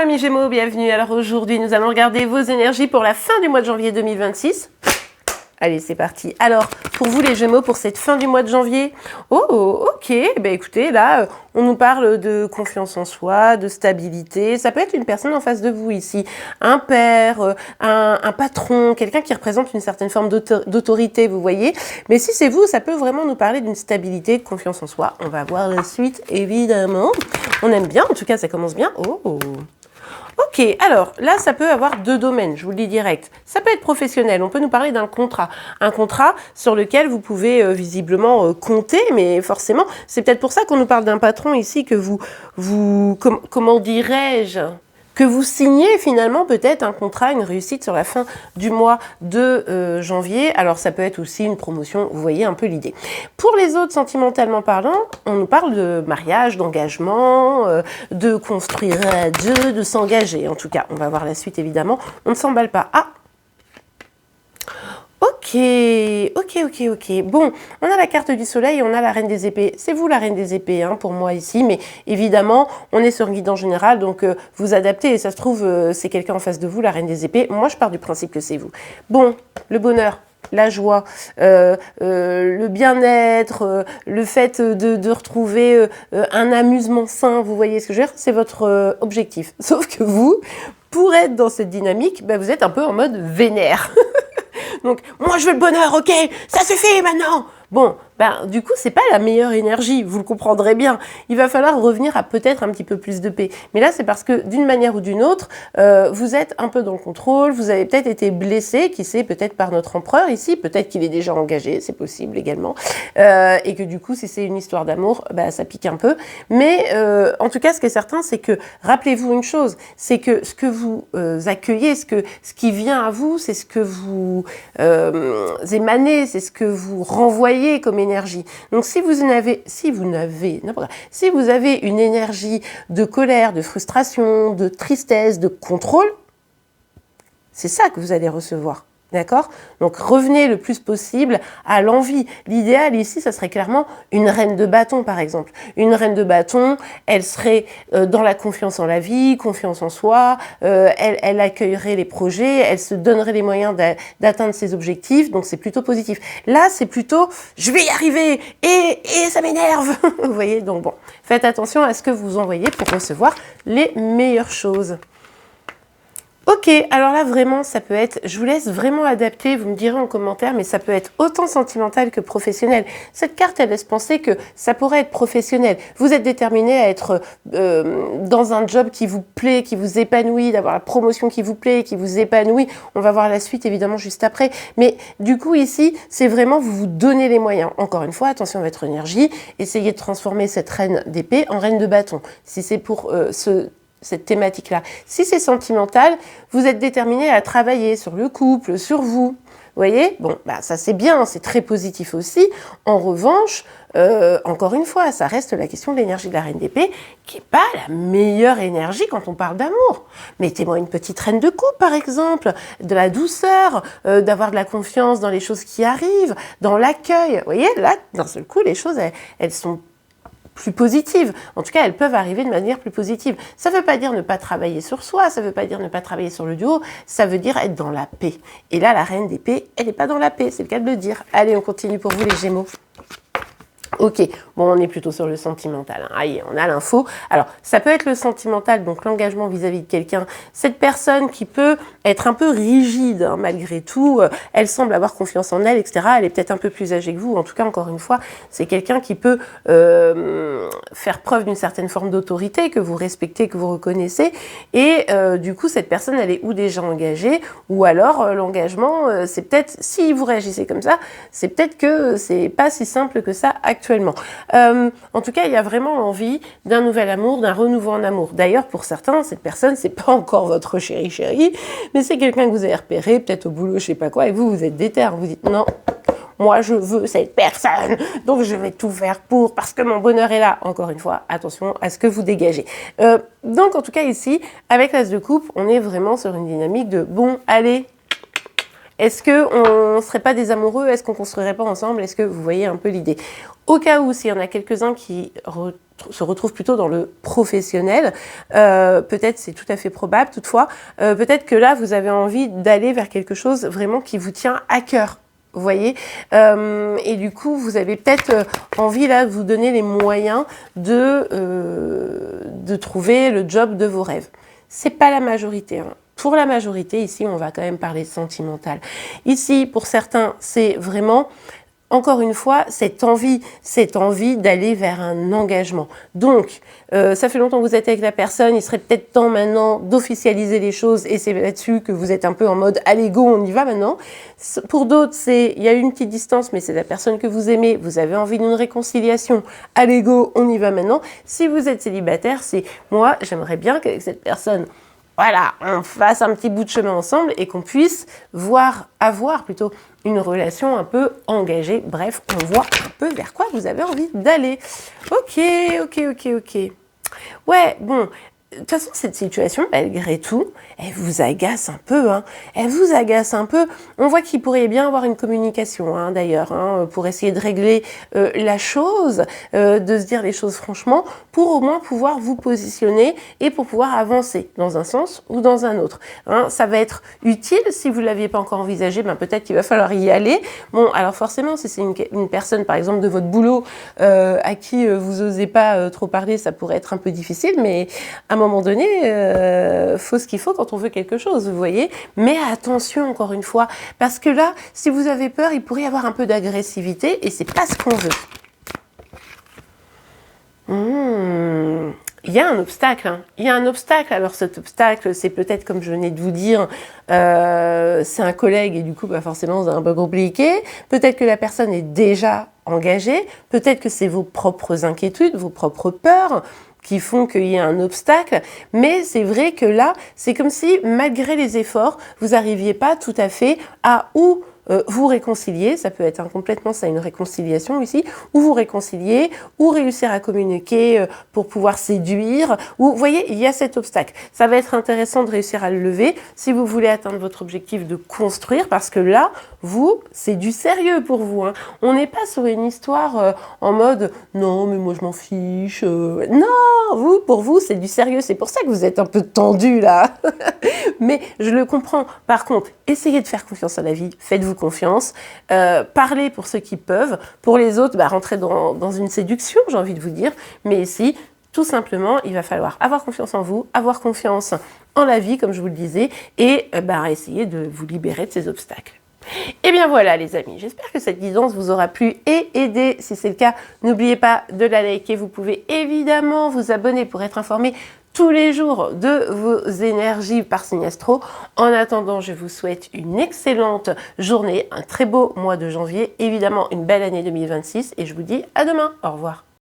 amis Gémeaux, bienvenue. Alors aujourd'hui, nous allons regarder vos énergies pour la fin du mois de janvier 2026. Allez, c'est parti. Alors, pour vous les Gémeaux, pour cette fin du mois de janvier, ok, ben écoutez, là, on nous parle de confiance en soi, de stabilité. Ça peut être une personne en face de vous ici, un père, un patron, quelqu'un qui représente une certaine forme d'autorité, vous voyez. Mais si c'est vous, ça peut vraiment nous parler d'une stabilité, de confiance en soi. On va voir la suite, évidemment. On aime bien, en tout cas, ça commence bien. Ok, alors là, ça peut avoir deux domaines, je vous le dis direct. Ça peut être professionnel, on peut nous parler d'un contrat. Un contrat sur lequel vous pouvez visiblement compter, mais forcément, c'est peut-être pour ça qu'on nous parle d'un patron ici que comment dirais-je, que vous signez finalement peut-être un contrat, une réussite sur la fin du mois de janvier. Alors ça peut être aussi une promotion, vous voyez un peu l'idée. Pour les autres, sentimentalement parlant, on nous parle de mariage, d'engagement, de construire à deux, de s'engager. En tout cas, on va voir la suite évidemment. On ne s'emballe pas. Ah, ok. Bon, on a la carte du soleil et on a la reine des épées. C'est vous la reine des épées hein, pour moi ici, mais évidemment, on est sur un guidant général, donc vous adaptez et ça se trouve, c'est quelqu'un en face de vous, la reine des épées. Moi, je pars du principe que c'est vous. Bon, le bonheur, la joie, le bien-être, le fait de retrouver un amusement sain, vous voyez ce que je veux dire? C'est votre objectif. Sauf que vous, pour être dans cette dynamique, bah, vous êtes un peu en mode vénère. Donc, moi je veux le bonheur, ok, ça suffit maintenant. Bon, ben, du coup, c'est pas la meilleure énergie, vous le comprendrez bien. Il va falloir revenir à peut-être un petit peu plus de paix. Mais là, c'est parce que d'une manière ou d'une autre, vous êtes un peu dans le contrôle, vous avez peut-être été blessé, qui sait, peut-être par notre empereur ici, peut-être qu'il est déjà engagé, c'est possible également. Et que du coup, si c'est une histoire d'amour, ben, ça pique un peu. Mais en tout cas, ce qui est certain, c'est que, rappelez-vous une chose, c'est que ce que vous accueillez, ce qui vient à vous, c'est ce que vous émanez, c'est ce que vous renvoyez comme énergie. Donc si vous avez une énergie de colère, de frustration, de tristesse, de contrôle, c'est ça que vous allez recevoir. D'accord? Donc revenez le plus possible à l'envie. L'idéal ici, ça serait clairement une reine de bâton, par exemple. Une reine de bâton, elle serait dans la confiance en la vie, confiance en soi, elle accueillerait les projets, elle se donnerait les moyens d'atteindre ses objectifs, donc c'est plutôt positif. Là, c'est plutôt, je vais y arriver, et ça m'énerve. Vous voyez, donc bon, faites attention à ce que vous envoyez pour recevoir les meilleures choses. Ok, alors là vraiment ça peut être, je vous laisse vraiment adapter, vous me direz en commentaire, mais ça peut être autant sentimental que professionnel. Cette carte elle laisse penser que ça pourrait être professionnel. Vous êtes déterminé à être dans un job qui vous plaît, qui vous épanouit, d'avoir la promotion qui vous plaît, qui vous épanouit. On va voir la suite évidemment juste après. Mais du coup ici, c'est vraiment vous vous donnez les moyens. Encore une fois, attention à votre énergie, essayez de transformer cette reine d'épée en reine de bâton. Si c'est pour cette thématique-là. Si c'est sentimental, vous êtes déterminé à travailler sur le couple, sur vous. Vous voyez? Bon, bah, ça c'est bien, c'est très positif aussi. En revanche, encore une fois, ça reste la question de l'énergie de la reine d'épée, qui n'est pas la meilleure énergie quand on parle d'amour. Mettez-moi une petite reine de coupe, par exemple, de la douceur, d'avoir de la confiance dans les choses qui arrivent, dans l'accueil. Vous voyez, là, d'un seul coup, les choses, elles sont plus positives. En tout cas, elles peuvent arriver de manière plus positive. Ça ne veut pas dire ne pas travailler sur soi, ça ne veut pas dire ne pas travailler sur le duo, ça veut dire être dans la paix. Et là, la reine d'épée, elle n'est pas dans la paix, c'est le cas de le dire. Allez, on continue pour vous les Gémeaux. Ok, bon, on est plutôt sur le sentimental. Hein. Allez, on a l'info. Alors, ça peut être le sentimental, donc l'engagement vis-à-vis de quelqu'un. Cette personne qui peut être un peu rigide, hein, malgré tout. Elle semble avoir confiance en elle, etc. Elle est peut-être un peu plus âgée que vous. En tout cas, encore une fois, c'est quelqu'un qui peut faire preuve d'une certaine forme d'autorité, que vous respectez, que vous reconnaissez. Et du coup, cette personne, elle est ou déjà engagée, ou alors l'engagement, c'est peut-être, si vous réagissez comme ça, c'est peut-être que c'est pas si simple que ça actuellement. En tout cas, il y a vraiment l'envie d'un nouvel amour, d'un renouveau en amour. D'ailleurs, pour certains, cette personne, c'est pas encore votre chéri, mais c'est quelqu'un que vous avez repéré, peut-être au boulot, je sais pas quoi, et vous êtes déter, vous dites non, moi je veux cette personne, donc je vais tout faire pour, parce que mon bonheur est là. Encore une fois, attention à ce que vous dégagez. Donc en tout cas ici, avec l'As de coupe, on est vraiment sur une dynamique de bon, allez, est-ce qu'on ne serait pas des amoureux? Est-ce qu'on ne construirait pas ensemble? Est-ce que vous voyez un peu l'idée? Au cas où, s'il y en a quelques-uns qui se retrouve plutôt dans le professionnel. Peut-être, c'est tout à fait probable, toutefois, peut-être que là, vous avez envie d'aller vers quelque chose vraiment qui vous tient à cœur. Vous voyez, et du coup, vous avez peut-être envie là de vous donner les moyens de trouver le job de vos rêves. C'est pas la majorité. Hein. Pour la majorité, ici, on va quand même parler sentimental. Ici, pour certains, c'est vraiment, encore une fois, cette envie d'aller vers un engagement. Donc, ça fait longtemps que vous êtes avec la personne, il serait peut-être temps maintenant d'officialiser les choses et c'est là-dessus que vous êtes un peu en mode « allez go, on y va maintenant ». Pour d'autres, il y a une petite distance, mais c'est la personne que vous aimez, vous avez envie d'une réconciliation, « allez go, on y va maintenant ». Si vous êtes célibataire, c'est « moi, j'aimerais bien qu'avec cette personne ». Voilà, on fasse un petit bout de chemin ensemble et qu'on puisse avoir plutôt une relation un peu engagée. Bref, on voit un peu vers quoi vous avez envie d'aller. Ok. Ouais, bon, de toute façon, cette situation, malgré tout, elle vous agace un peu. Hein. Elle vous agace un peu. On voit qu'il pourrait bien avoir une communication, hein, d'ailleurs, hein, pour essayer de régler la chose, de se dire les choses franchement, pour au moins pouvoir vous positionner et pour pouvoir avancer dans un sens ou dans un autre. Hein. Ça va être utile. Si vous ne l'aviez pas encore envisagé, ben peut-être qu'il va falloir y aller. Bon, alors forcément, si c'est une personne, par exemple, de votre boulot, à qui vous n'osez pas trop parler, ça pourrait être un peu difficile, mais à un moment donné, faut ce qu'il faut quand on veut quelque chose, vous voyez. Mais attention, encore une fois, parce que là, si vous avez peur, il pourrait y avoir un peu d'agressivité et c'est pas ce qu'on veut. Il y a un obstacle. Hein. Il y a un obstacle. Alors cet obstacle, c'est peut-être, comme je venais de vous dire, c'est un collègue et du coup, bah, forcément, c'est un peu compliqué. Peut-être que la personne est déjà engagée. Peut-être que c'est vos propres inquiétudes, vos propres peurs qui font qu'il y a un obstacle, mais c'est vrai que là, c'est comme si, malgré les efforts, vous n'arriviez pas tout à fait à où vous réconcilier, ça peut être complètement ça, une réconciliation ici, ou vous réconcilier, ou réussir à communiquer pour pouvoir séduire, ou vous voyez, il y a cet obstacle. Ça va être intéressant de réussir à le lever si vous voulez atteindre votre objectif de construire, parce que là, vous, c'est du sérieux pour vous. Hein. On n'est pas sur une histoire en mode « non, mais moi je m'en fiche ». Non, pour vous, c'est du sérieux. C'est pour ça que vous êtes un peu tendu là. Mais je le comprends. Par contre, essayez de faire confiance à la vie. Faites-vous confiance. Parlez pour ceux qui peuvent. Pour les autres, bah, rentrez dans une séduction, j'ai envie de vous dire. Mais ici, tout simplement, il va falloir avoir confiance en vous, avoir confiance en la vie, comme je vous le disais, et essayer de vous libérer de ces obstacles. Et bien voilà les amis, j'espère que cette guidance vous aura plu et aidé. Si c'est le cas, n'oubliez pas de la liker. Vous pouvez évidemment vous abonner pour être informé tous les jours de vos énergies par signe astro. En attendant, je vous souhaite une excellente journée, un très beau mois de janvier, évidemment une belle année 2026 et je vous dis à demain. Au revoir.